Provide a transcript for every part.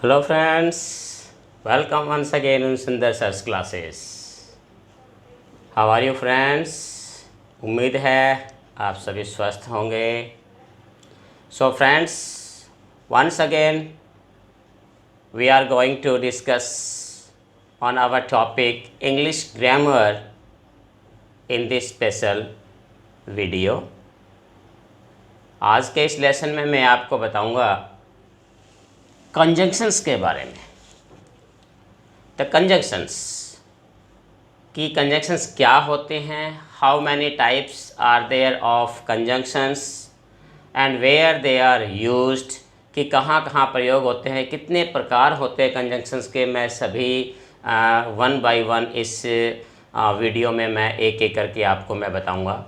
Hello friends, welcome once again in Sundar Sir's classes. How are you friends? उम्मीद है आप सभी स्वस्थ होंगे. So friends, once again we are going to discuss on our topic English grammar in this special video. आज के इस lesson में मैं आपको बताऊंगा कंजंक्शंस के बारे में. द कंजंक्शंस कि कंजंक्शंस क्या होते हैं, how many types are there of conjunctions and where they are used, कि कहाँ कहाँ प्रयोग होते हैं, कितने प्रकार होते हैं कंजंक्शंस के. मैं सभी वन बाय वन इस वीडियो में मैं एक एक करके आपको मैं बताऊंगा.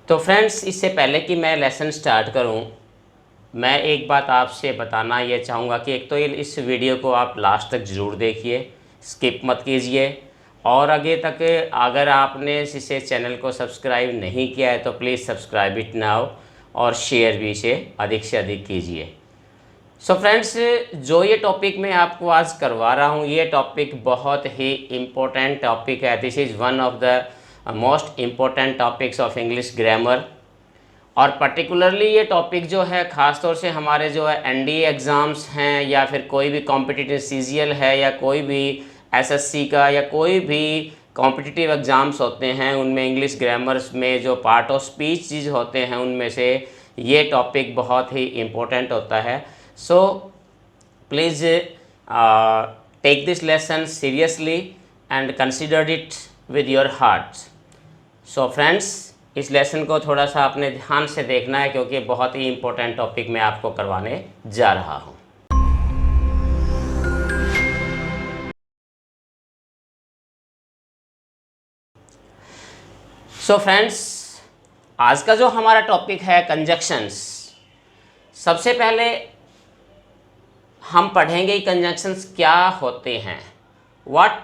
तो फ्रेंड्स, इससे पहले कि मैं लेसन स्टार्ट करूं, मैं एक बात आपसे बताना ये चाहूँगा कि एक तो इस वीडियो को आप लास्ट तक ज़रूर देखिए, स्किप मत कीजिए. और आगे तक अगर आपने इसे चैनल को सब्सक्राइब नहीं किया है तो प्लीज़ सब्सक्राइब इट नाउ और शेयर भी इसे अधिक से अधिक कीजिए. सो फ्रेंड्स, जो ये टॉपिक मैं आपको आज करवा रहा हूँ, ये टॉपिक बहुत ही इम्पोर्टेंट टॉपिक है. This is one of the most important topics of English grammar. और पर्टिकुलरली ये टॉपिक जो है ख़ास तौर से हमारे जो है एनडीए एग्ज़ाम्स हैं, या फिर कोई भी कॉम्पिटिटिव सीजीएल है, या कोई भी एसएससी का, या कोई भी कॉम्पिटिटिव एग्ज़ाम्स होते हैं, उनमें इंग्लिश ग्रामर्स में जो पार्ट ऑफ स्पीच चीज़ होते हैं उनमें से ये टॉपिक बहुत ही इम्पोर्टेंट होता है. So please take this lesson seriously and consider it with your heart. So friends, इस लेसन को थोड़ा सा अपने ध्यान से देखना है, क्योंकि बहुत ही इम्पोर्टेंट टॉपिक मैं आपको करवाने जा रहा हूँ. सो फ्रेंड्स, आज का जो हमारा टॉपिक है कंजंक्शंस. सबसे पहले हम पढ़ेंगे कंजंक्शंस क्या होते हैं. What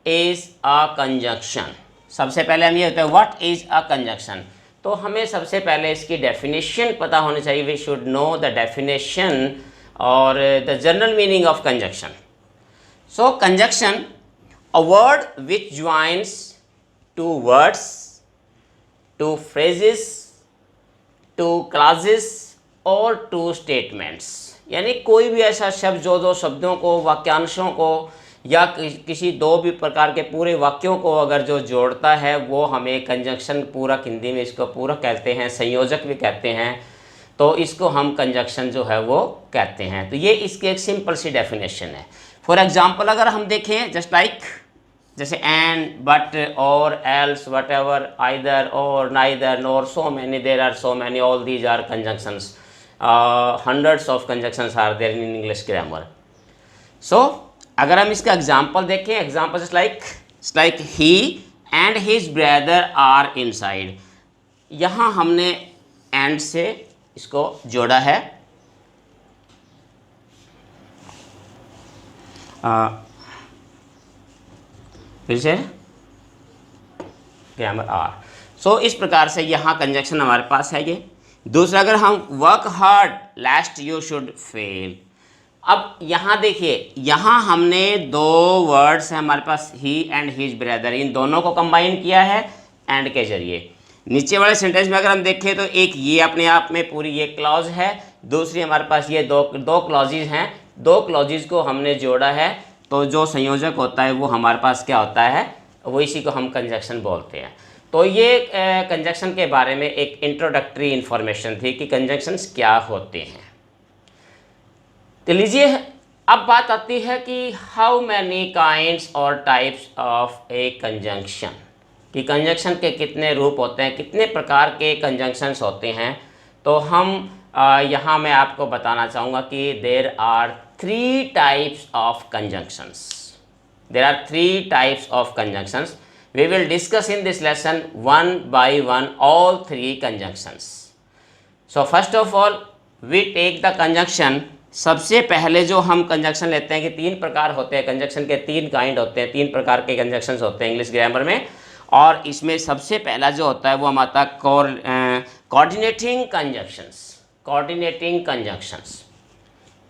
is a conjunction. सबसे पहले हम ये होता है व्हाट इज़ अ कंजंक्शन. तो हमें सबसे पहले इसकी डेफिनेशन पता होनी चाहिए. We should know the definition और the general meaning of conjunction. So conjunction, a word which joins two words, two phrases, two clauses और टू स्टेटमेंट्स. यानी कोई भी ऐसा शब्द जो दो शब्दों को, वाक्यांशों को, या किसी दो भी प्रकार के पूरे वाक्यों को अगर जो जोड़ता है, वो हमें कंजंक्शन, पूरा हिंदी में इसको पूरा कहते हैं, संयोजक भी कहते हैं. तो इसको हम कंजंक्शन जो है वो कहते हैं. तो ये इसकी एक सिंपल सी डेफिनेशन है. फॉर एग्जांपल अगर हम देखें, जस्ट लाइक जैसे and, but, or, else, whatever, either, or, neither, nor, so many, there are so many, all these are conjunctions. Hundreds of conjunctions are there in English grammar. So अगर हम इसका example देखें, example like he and his brother are inside. यहाँ हमने and से इसको जोड़ा है. फिर से ग्रामर आर. सो इस प्रकार से यहाँ कंजंक्शन हमारे पास है ये. दूसरा, अगर हम work hard लेस्ट you should fail. अब यहाँ देखिए, यहाँ हमने दो वर्ड्स हैं हमारे पास, ही एंड हिज ब्रदर, इन दोनों को कंबाइन किया है एंड के जरिए. नीचे वाले सेंटेंस में अगर हम देखें तो एक ये अपने आप में पूरी ये क्लॉज है, दूसरी हमारे पास ये दो क्लॉजेज हैं. दो क्लॉजेज को हमने जोड़ा है, तो जो संयोजक होता है वो हमारे पास क्या होता है, वो इसी को हम कंजंक्शन बोलते हैं. तो ये कंजंक्शन के बारे में एक इंट्रोडक्टरी इन्फॉर्मेशन थी कि कंजंक्शंस क्या होते हैं. तो लीजिए, अब बात आती है कि हाउ मैनी काइंड्स और टाइप्स ऑफ ए कंजंक्शन, कि कंजंक्शन के कितने रूप होते हैं, कितने प्रकार के कंजंक्शंस होते हैं. तो हम यहाँ मैं आपको बताना चाहूँगा कि there are 3 types of conjunctions. There are 3 types of conjunctions. We will discuss in this lesson one by one all 3 conjunctions. So first of all we take the conjunction. सबसे पहले जो हम कंजंक्शन लेते हैं कि 3 प्रकार होते हैं कंजंक्शन के, 3 काइंड होते हैं, 3 प्रकार के कंजंक्शंस होते हैं इंग्लिश ग्रामर में. और इसमें सबसे पहला जो होता है वो हमारा कोऑर्डिनेटिंग कंजंक्शंस. Coordinating conjunctions.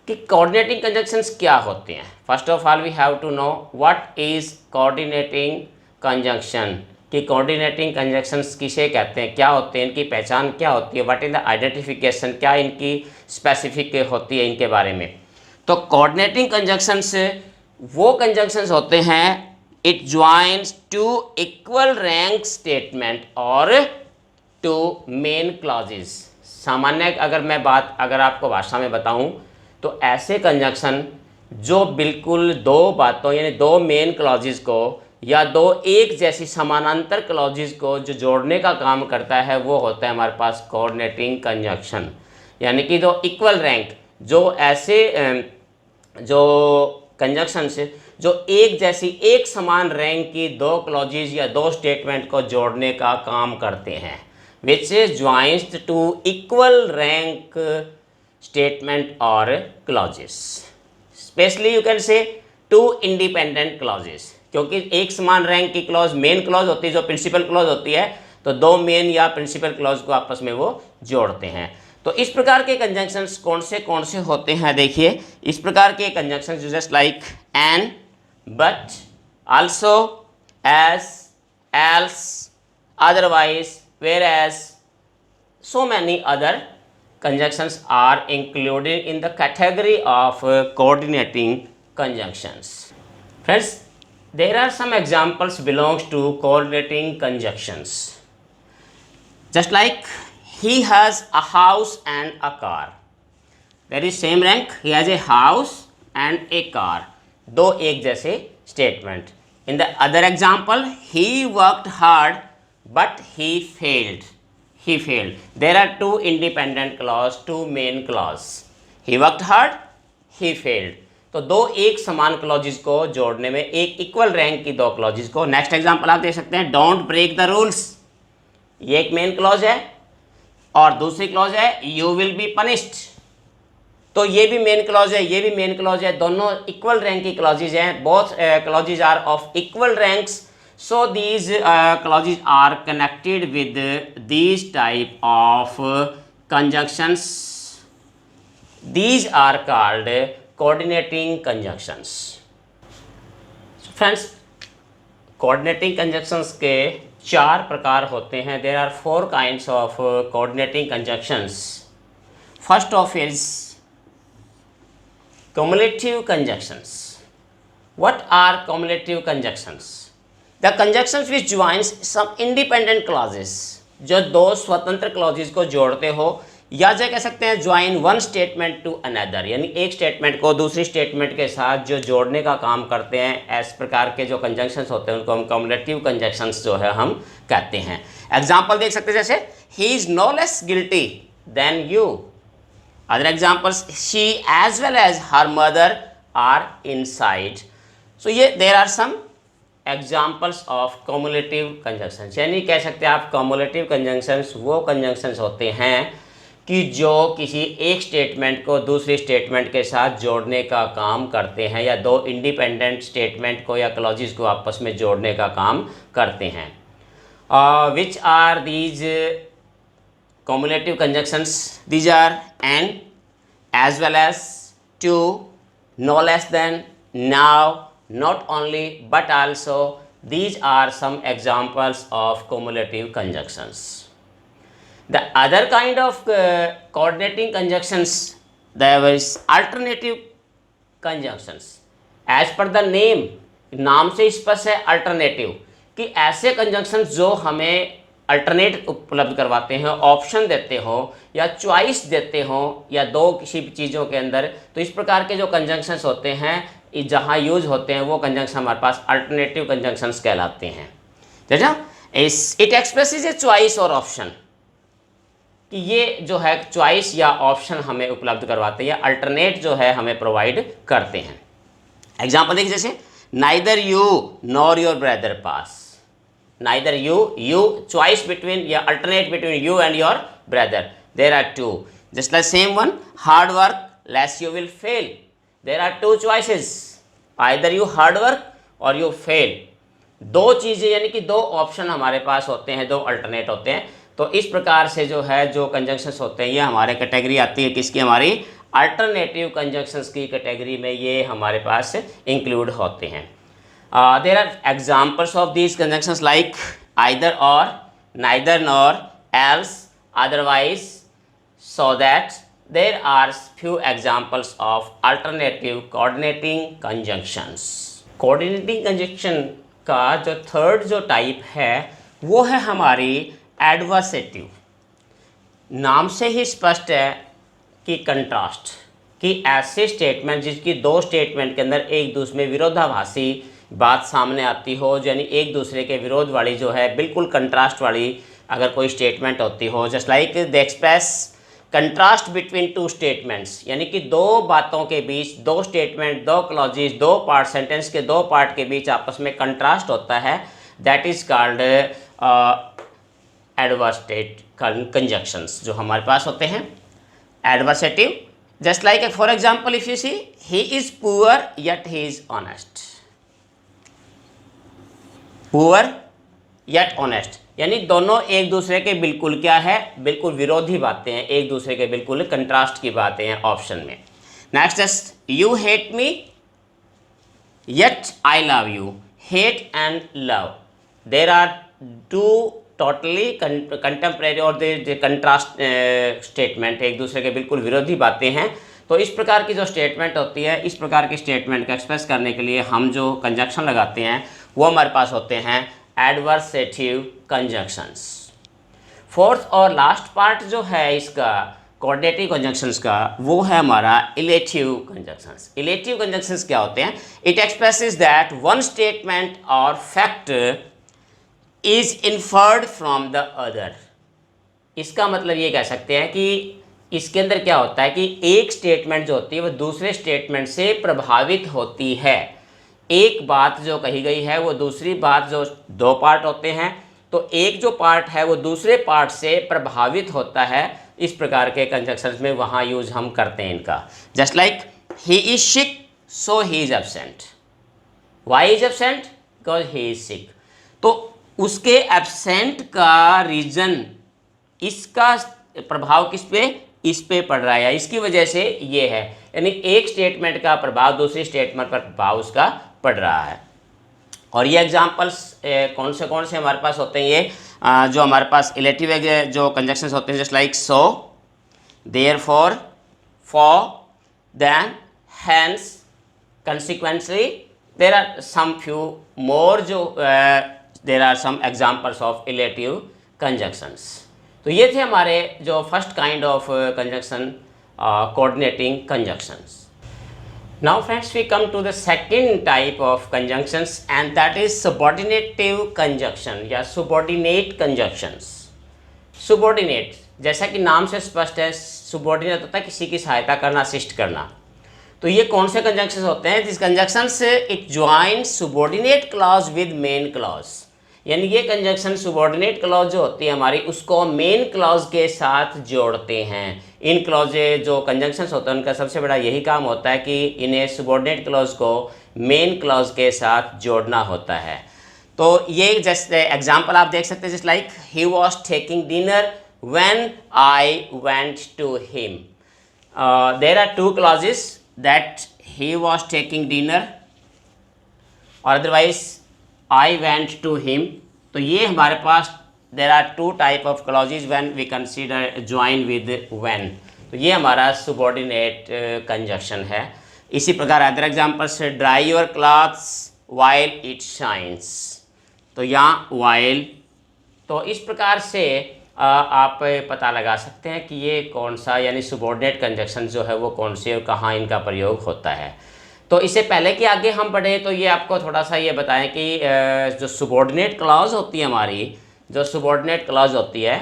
कि कोऑर्डिनेटिंग कंजंक्शंस क्या होते हैं। First of all we have to know what is coordinating conjunction, कि कोऑर्डिनेटिंग कंजंक्शंस किसे कहते हैं, क्या होते हैं, इनकी पहचान क्या होती है, व्हाट इज द आइडेंटिफिकेशन, क्या इनकी स्पेसिफिक होती है इनके बारे में। तो कोऑर्डिनेटिंग कंजंक्शंस वो कंजंक्शंस होते हैं, it joins two equal rank statement और टू मेन क्लॉजेज। सामान्य अगर आपको भाषा में बताऊं तो ऐसे कंजंक्शन जो बिल्कुल दो बातों यानी दो मेन क्लॉजेज को या दो एक जैसी समानांतर क्लॉजेज को जो जोड़ने का काम करता है वो होता है हमारे पास कोऑर्डिनेटिंग कंजंक्शन। यानी कि दो इक्वल रैंक, जो ऐसे जो कंजंक्शन से जो एक जैसी एक समान रैंक की दो क्लॉजेज या दो स्टेटमेंट को जोड़ने का काम करते हैं, which is joins to equal rank statement or clauses. Especially you can say two independent clauses, क्योंकि एक समान रैंक की क्लॉज मेन क्लॉज होती है जो प्रिंसिपल क्लॉज होती है, तो दो मेन या प्रिंसिपल क्लॉज को आपस में वो जोड़ते हैं। तो इस प्रकार के कंजंक्शंस कौन से होते हैं, देखिए इस प्रकार के conjunctions just like and, but, also, as, else, otherwise, whereas so many other conjunctions are included in the category of coordinating conjunctions. Friends, there are some examples belongs to coordinating conjunctions. Just like he has a house and a car. There is same rank, he has a house and a car. दो एक जैसे statement. In the other example, he worked hard but he failed. He failed. There are two independent clause, two main clause. He worked hard, he failed. तो दो एक समान clauses को जोड़ने में एक इक्वल रैंक की दो क्लॉजेज को, नेक्स्ट एग्जांपल आप देख सकते हैं, डोंट ब्रेक द रूल्स, ये एक मेन क्लॉज है और दूसरी क्लॉज है यू विल बी पनिश्ड, तो ये भी मेन क्लॉज है, ये भी मेन क्लॉज है, दोनों इक्वल रैंक की क्लॉजेज हैं, both clauses are of equal ranks. So these clauses are connected with these type of conjunctions. These are called coordinating conjunctions. So friends, coordinating conjunctions के चार प्रकार होते हैं. There are four kinds of coordinating conjunctions. First of is cumulative conjunctions. What are cumulative conjunctions? The conjunctions which joins some independent clauses, जो दो स्वतंत्र clauses को जोड़ते हो, या जो कह सकते हैं join one statement to another, यानी एक स्टेटमेंट को दूसरी स्टेटमेंट के साथ जो जोड़ने का काम करते हैं, इस प्रकार के जो कंजंक्शंस होते हैं उनको हम कम्युलेटिव कंजंक्शंस जो है हम कहते हैं. एग्जाम्पल देख सकते हैं, जैसे he is no less guilty than you. Other examples, she as well as her mother are inside. So ये there are some examples of cumulative conjunctions. यानी कह सकते हैं आप कम्युलेटिव कंजंक्शंस वो कंजंक्शंस होते हैं कि जो किसी एक स्टेटमेंट को दूसरी स्टेटमेंट के साथ जोड़ने का काम करते हैं, या दो इंडिपेंडेंट स्टेटमेंट को या क्लॉजेस को आपस में जोड़ने का काम करते हैं. Which are these cumulative conjunctions? These are and, as well as, too, no less than, now, not only but also. These are some examples of cumulative conjunctions. The other kind of coordinating conjunctions, there is alternative conjunctions. As per the name, नाम से स्पष्ट है alternative, कि ऐसे conjunctions जो हमें alternate उपलब्ध करवाते हैं, ऑप्शन देते हो या चॉइस देते हो या दो किसी भी चीज़ों के अंदर, तो इस प्रकार के जो कंजंक्शंस होते हैं जहाँ यूज होते हैं वो कंजंक्शन हमारे पास अल्टरनेटिव कंजंक्शंस कहलाते हैं. जैसा इट एक्सप्रेसेस ए चॉइस और ऑप्शन, कि ये जो है चॉइस या ऑप्शन हमें उपलब्ध करवाते हैं या अल्टरनेट जो है हमें प्रोवाइड करते हैं. एग्जाम्पल देखिए, जैसे neither you nor your brother pass. Neither you choice between या alternate between you and your brother. There are two. Just like same one, hard work less you will fail. There are two choices, either you hard work or you fail. दो चीज़ें यानी कि दो option हमारे पास होते हैं, दो अल्टरनेट होते हैं. तो इस प्रकार से जो है जो कंजंक्शंस होते हैं ये हमारे कैटेगरी आती है किसकी, हमारी अल्टरनेटिव कंजंक्शंस की कैटेगरी में ये हमारे पास इंक्लूड होते हैं। There are examples of these conjunctions like either or, neither nor, else, otherwise, so that there are few examples of alternative coordinating conjunctions। coordinating conjunction का जो थर्ड जो टाइप है वो है हमारी एडवर्सेटिव। नाम से ही स्पष्ट है कि कंट्रास्ट, कि ऐसे स्टेटमेंट जिसकी दो स्टेटमेंट के अंदर एक दूसरे में विरोधाभासी बात सामने आती हो, यानी एक दूसरे के विरोध वाली जो है बिल्कुल कंट्रास्ट वाली अगर कोई स्टेटमेंट होती हो, just like the express contrast between two statements, यानी कि दो बातों के बीच, दो स्टेटमेंट, दो क्लॉजेज, दो पार्ट, सेंटेंस के दो पार्ट के बीच आपस में कंट्रास्ट होता है, that is called adversative conjunctions जो हमारे पास होते हैं। Adversative, just like for example if you see he is poor yet he is honest, poor yet honest, यानी दोनों एक दूसरे के बिल्कुल क्या है, बिल्कुल विरोधी बातें हैं, एक दूसरे के बिल्कुल कंट्रास्ट की बातें हैं ऑप्शन में। Next is you hate me yet I love you, hate and love, there are two totally contemporary और कंट्रास्ट स्टेटमेंट, एक दूसरे के बिल्कुल विरोधी बातें हैं। तो इस प्रकार की जो स्टेटमेंट होती है, इस प्रकार की स्टेटमेंट को एक्सप्रेस करने के लिए हम जो कंजंक्शन लगाते हैं वो हमारे पास होते हैं एडवर्सेटिव कंजंक्शंस। फोर्थ और लास्ट पार्ट जो है इसका कोऑर्डिनेटिव कंजंक्शंस का, वो है हमारा इलेटिव कंजंक्शंस। इलेटिव कंजंक्शंस क्या होते हैं? It expresses that one statement or fact is inferred from the other. इसका मतलब ये कह सकते हैं कि इसके अंदर क्या होता है कि एक स्टेटमेंट जो होती है वो दूसरे स्टेटमेंट से प्रभावित होती है। एक बात जो कही गई है वो दूसरी बात, जो दो पार्ट होते हैं तो एक जो पार्ट है वो दूसरे पार्ट से प्रभावित होता है। इस प्रकार के कंजंक्शंस में वहाँ यूज हम करते हैं इनका। Just like he is sick so he is absent, why is absent because he is sick. तो उसके एब्सेंट का रीजन, इसका प्रभाव किस पे, इस पे पड़ रहा है, इसकी वजह से ये है। यानी एक स्टेटमेंट का प्रभाव दूसरी स्टेटमेंट पर प्रभाव उसका पड़ रहा है। और ये एग्जांपल्स कौन से हमारे पास होते हैं, ये जो हमारे पास इलेटिव जो कंजंक्शंस होते हैं, just like so, therefore, for, then, hence, consequently, there are some few more जो there are some examples of illative conjunctions. तो ये थे हमारे जो first kind of conjunction, coordinating conjunctions. Now friends, we come to the second type of conjunctions and that is subordinative conjunction या subordinate conjunctions. Subordinate, जैसा कि नाम से स्पष्ट है, subordinate होता है किसी की सहायता करना, असिस्ट करना। तो ये कौन से conjunctions होते हैं? These conjunctions it joins subordinate clause with main clause, यानी ये कंजंक्शन सुबॉर्डिनेट क्लॉज जो होती है हमारी, उसको मेन क्लॉज के साथ जोड़ते हैं। इन क्लॉजे जो कंजंक्शंस होते हैं उनका सबसे बड़ा यही काम होता है कि इन्हें सुबॉर्डिनेट क्लॉज को मेन क्लॉज के साथ जोड़ना होता है। तो ये जस्ट एग्जांपल आप देख सकते हैं, just like he was taking dinner when I went to him. There are two clauses that he was taking dinner और otherwise I went to him। तो ये हमारे पास there are two type of clauses when we consider join with when। तो ये हमारा subordinate conjunction है। इसी प्रकार अदर एग्जाम्पल से dry your clothes while it shines, तो यहाँ while। तो इस प्रकार से आप पता लगा सकते हैं कि ये कौन सा यानी subordinate conjunction जो है वो कौन से और कहाँ इनका प्रयोग होता है। तो इससे पहले कि आगे हम बढ़े तो ये आपको थोड़ा सा ये बताएं कि जो सुबॉर्डिनेट क्लॉज होती है हमारी, जो सुबॉर्डिनेट क्लॉज होती है,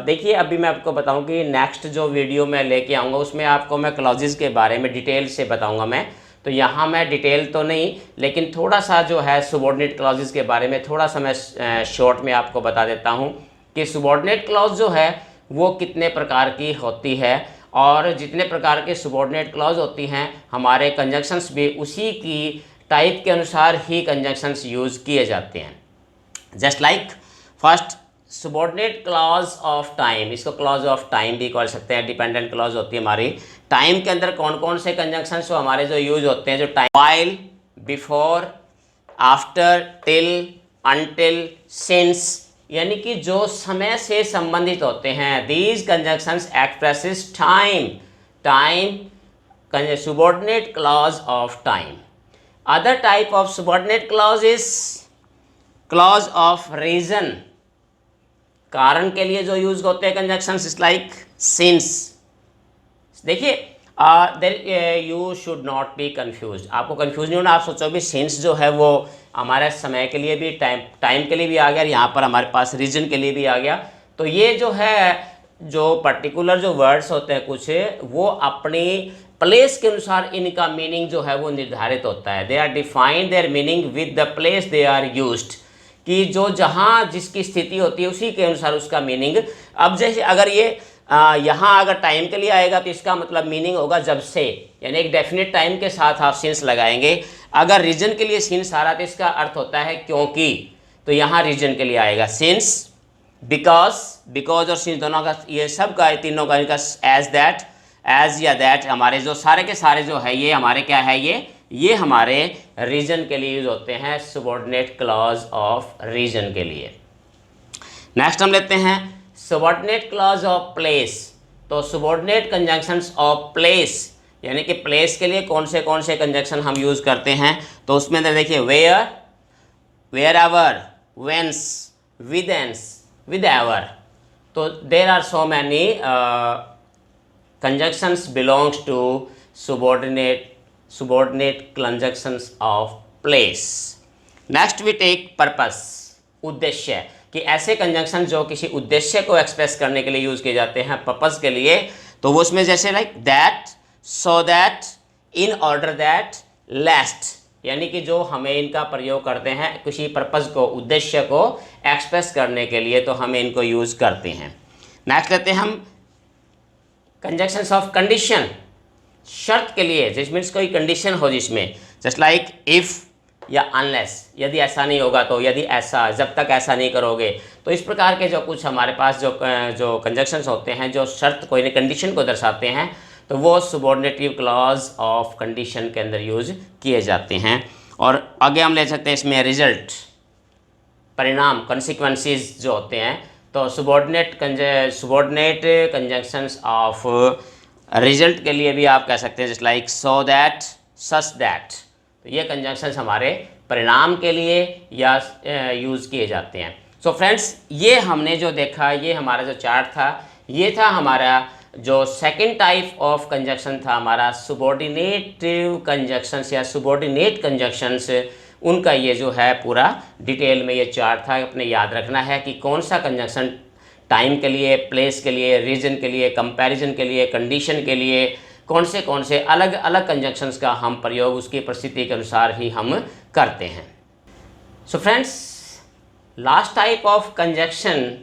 देखिए अभी मैं आपको बताऊं कि नेक्स्ट जो वीडियो मैं लेके आऊँगा उसमें आपको मैं क्लॉजेस के बारे में डिटेल से बताऊंगा मैं। तो यहाँ मैं डिटेल तो नहीं, लेकिन थोड़ा सा जो है सुबॉर्डिनेट क्लॉजेस के बारे में थोड़ा सा मैं शॉर्ट में आपको बता देता हूँ कि सुबॉर्डिनेट क्लॉज जो है वो कितने प्रकार की होती है, और जितने प्रकार के सुबॉर्डिनेट क्लॉज होती हैं हमारे कंजंक्शंस भी उसी की टाइप के अनुसार ही कंजंक्शंस यूज़ किए जाते हैं। Just like first subordinate clause of time, इसको क्लॉज ऑफ टाइम भी कह सकते हैं, डिपेंडेंट क्लॉज होती है हमारी। टाइम के अंदर कौन कौन से कंजंक्शन जो हमारे जो यूज होते हैं, जो time, while, before, after, till, until, since, यानी कि जो समय से संबंधित होते हैं। These conjunctions expresses time, time subordinate clause of time. Other type of subordinate clause is clause of reason, कारण के लिए जो यूज होते हैं कंजंक्शंस, इज लाइक सिंस। देखिए you should not be confuse, आपको कंफ्यूज नहीं होना। आप सोचो भी सिंस जो है वो हमारे समय के लिए भी, टाइम के लिए भी आ गया, यहाँ पर हमारे पास रीजन के लिए भी आ गया। तो ये जो है, जो पर्टिकुलर जो वर्ड्स होते हैं कुछ, वो अपनी प्लेस के अनुसार इनका मीनिंग जो है वो निर्धारित होता है। They are defined their meaning with the place they are used, कि जो जहाँ जिसकी स्थिति होती है उसी के अनुसार उसका मीनिंग। अब जैसे अगर ये यहाँ अगर टाइम के लिए आएगा तो इसका मतलब मीनिंग होगा जब से, यानी एक डेफिनेट टाइम के साथ आप सिंस लगाएंगे। अगर रीजन के लिए सिंस आ रहा तो इसका अर्थ होता है क्योंकि, तो यहाँ रीजन के लिए आएगा सिंस, बिकॉज, बिकॉज और सिंस दोनों का, ये सब का, तीनों का इनका एज दैट, एज या दैट, हमारे जो सारे के सारे जो है ये हमारे क्या है, ये हमारे रीजन के लिए यूज होते हैं, सबॉर्डिनेट क्लॉज ऑफ रीजन के लिए। नेक्स्ट हम लेते हैं सबॉर्डिनेट क्लॉज ऑफ प्लेस। तो सबॉर्डिनेट कंजंक्शंस ऑफ प्लेस, यानी कि प्लेस के लिए कौन से कंजंक्शन हम यूज करते हैं, तो उसमें अंदर देखिए where, wherever, whence, whence, with ever. तो there are so many conjunctions belongs to subordinate conjunctions of place. Next we take purpose, उद्देश्य, कि ऐसे कंजंक्शन जो किसी उद्देश्य को एक्सप्रेस करने के लिए यूज किए जाते हैं, पर्पस के लिए। तो वो उसमें जैसे like that, so that, in order that, lest, यानी कि जो हमें इनका प्रयोग करते हैं किसी पर्पस को, उद्देश्य को एक्सप्रेस करने के लिए, तो हमें इनको यूज करते हैं। नेक्स्ट लेते हैं हम कंजंक्शंस ऑफ कंडीशन, शर्त के लिए, जिस मीन्स कोई कंडीशन हो जिसमें, जस्ट लाइक इफ़ या अनलेस, यदि ऐसा नहीं होगा तो, यदि ऐसा, जब तक ऐसा नहीं करोगे। तो इस प्रकार के जो कुछ हमारे पास जो कंजंक्शंस होते हैं जो शर्त कोई नहीं, कंडीशन को दर्शाते हैं, तो वो सबॉर्डिनेटिव क्लॉज ऑफ कंडीशन के अंदर यूज किए जाते हैं। और आगे हम ले सकते हैं इसमें रिजल्ट, परिणाम, कंसिक्वेंसेस जो होते हैं। तो सबॉर्डिनेट कंजंक्शंस ऑफ रिजल्ट के लिए भी आप कह सकते हैं just like so that, such that. तो ये कंजंक्शंस हमारे परिणाम के लिए या यूज़ किए जाते हैं। सो फ्रेंड्स, ये हमने जो देखा, ये हमारा जो चार्ट था, ये था हमारा जो सेकंड टाइप ऑफ कंजंक्शन था हमारा सबॉर्डिनेटिव कंजंक्शंस या सबॉर्डिनेट कंजंक्शंस। उनका ये जो है पूरा डिटेल में ये चार्ट था। अपने याद रखना है कि कौन सा कंजंक्शन टाइम के लिए, प्लेस के लिए, रीजन के लिए, कंपैरिजन के लिए, कंडीशन के लिए, कौन से अलग अलग कंजंक्शंस का हम प्रयोग उसकी परिस्थिति के अनुसार ही हम करते हैं। So friends, last type of conjunction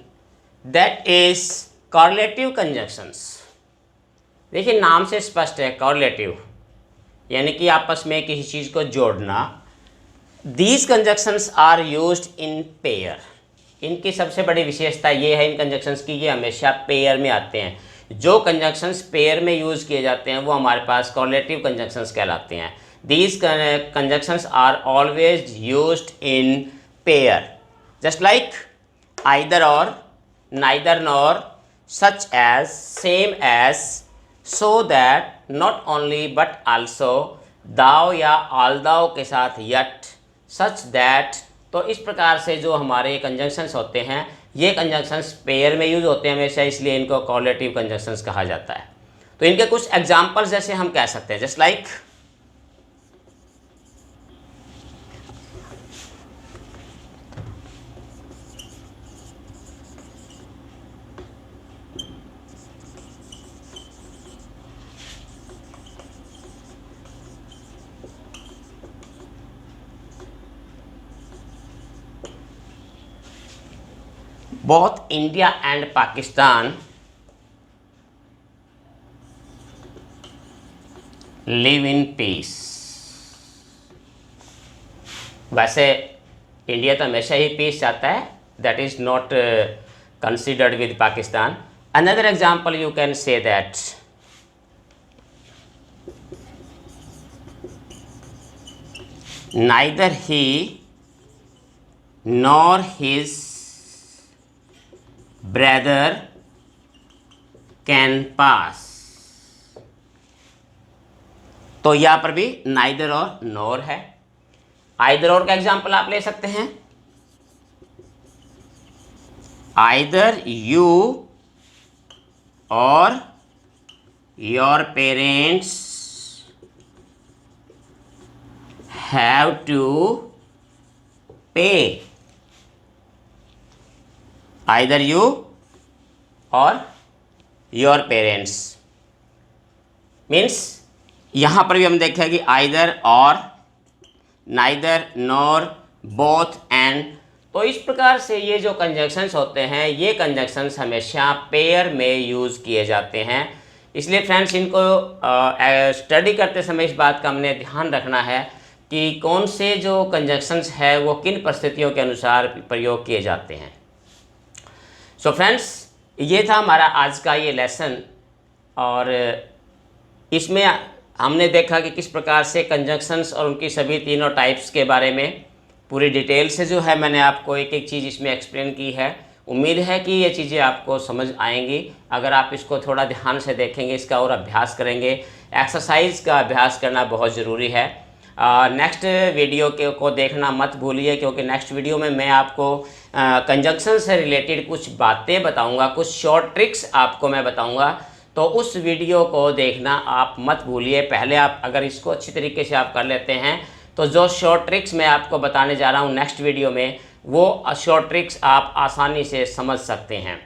that is correlative conjunctions. देखिए नाम से स्पष्ट है, कॉरलेटिव यानी कि आपस में किसी चीज़ को जोड़ना। These conjunctions are used in pair. इनकी सबसे बड़ी विशेषता ये है इन कंजंक्शंस की, ये हमेशा पेयर में आते हैं। जो कंजंक्शंस पेयर में यूज़ किए जाते हैं वो हमारे पास कॉरलेटिव कंजंक्शंस कहलाते हैं। These conjunctions are always used in pair, just like either or, neither nor, such as, same as, so that, not only but also, thou या although के साथ yet, सच दैट। तो इस प्रकार से जो हमारे कंजंक्शंस होते हैं, ये कंजंक्शंस पेयर में यूज होते हैं हमेशा, इसलिए इनको कॉरलेटिव कंजंक्शंस कहा जाता है। तो इनके कुछ एग्जांपल्स जैसे हम कह सकते हैं, just like both India and Pakistan live in peace। वैसे इंडिया तो हमेशा ही पीस चाहता है, that is not considered with Pakistan. Another example you can say that neither he nor his brother can pass. तो यहाँ पर भी neither और nor है. either और का एग्जाम्पल आप ले सकते हैं. either you or your parents have to pay. either you or your parents means यहाँ पर भी हम देखें कि either और, neither nor, both and. तो इस प्रकार से ये जो कंजक्शंस होते हैं ये कंजक्शंस हमेशा पेयर में यूज़ किए जाते हैं. इसलिए फ्रेंड्स इनको स्टडी करते समय इस बात का हमने ध्यान रखना है कि कौन से जो कंजक्शंस है वो किन परिस्थितियों के अनुसार प्रयोग किए जाते हैं. सो फ्रेंड्स ये था हमारा आज का ये लेसन और इसमें हमने देखा कि किस प्रकार से कंजक्शंस और उनकी सभी तीनों टाइप्स के बारे में पूरी डिटेल से जो है मैंने आपको एक एक चीज़ इसमें एक्सप्लेन की है. उम्मीद है कि ये चीज़ें आपको समझ आएंगी अगर आप इसको थोड़ा ध्यान से देखेंगे, इसका और अभ्यास करेंगे. एक्सरसाइज का अभ्यास करना बहुत ज़रूरी है. नेक्स्ट वीडियो को देखना मत भूलिए क्योंकि नेक्स्ट वीडियो में मैं आपको कंजक्शन से रिलेटेड कुछ बातें बताऊंगा, कुछ शॉर्ट ट्रिक्स आपको मैं बताऊंगा. तो उस वीडियो को देखना आप मत भूलिए. पहले आप अगर इसको अच्छी तरीके से आप कर लेते हैं तो जो शॉर्ट ट्रिक्स मैं आपको बताने जा रहा हूँ नेक्स्ट वीडियो में वो शॉर्ट ट्रिक्स आप आसानी से समझ सकते हैं.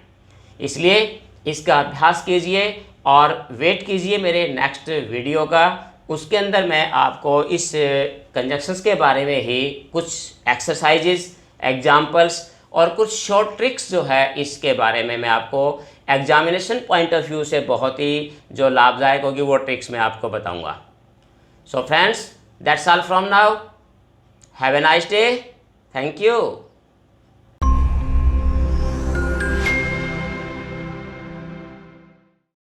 इसलिए इसका अभ्यास कीजिए और वेट कीजिए मेरे नेक्स्ट वीडियो का. उसके अंदर मैं आपको इस कंजक्शंस के बारे में ही कुछ एक्सरसाइजेस, एग्जाम्पल्स और कुछ शॉर्ट ट्रिक्स जो है इसके बारे में मैं आपको एग्जामिनेशन पॉइंट ऑफ व्यू से बहुत ही जो लाभदायक होगी वो ट्रिक्स मैं आपको बताऊंगा. So friends that's all from now. Have a nice day. Thank you.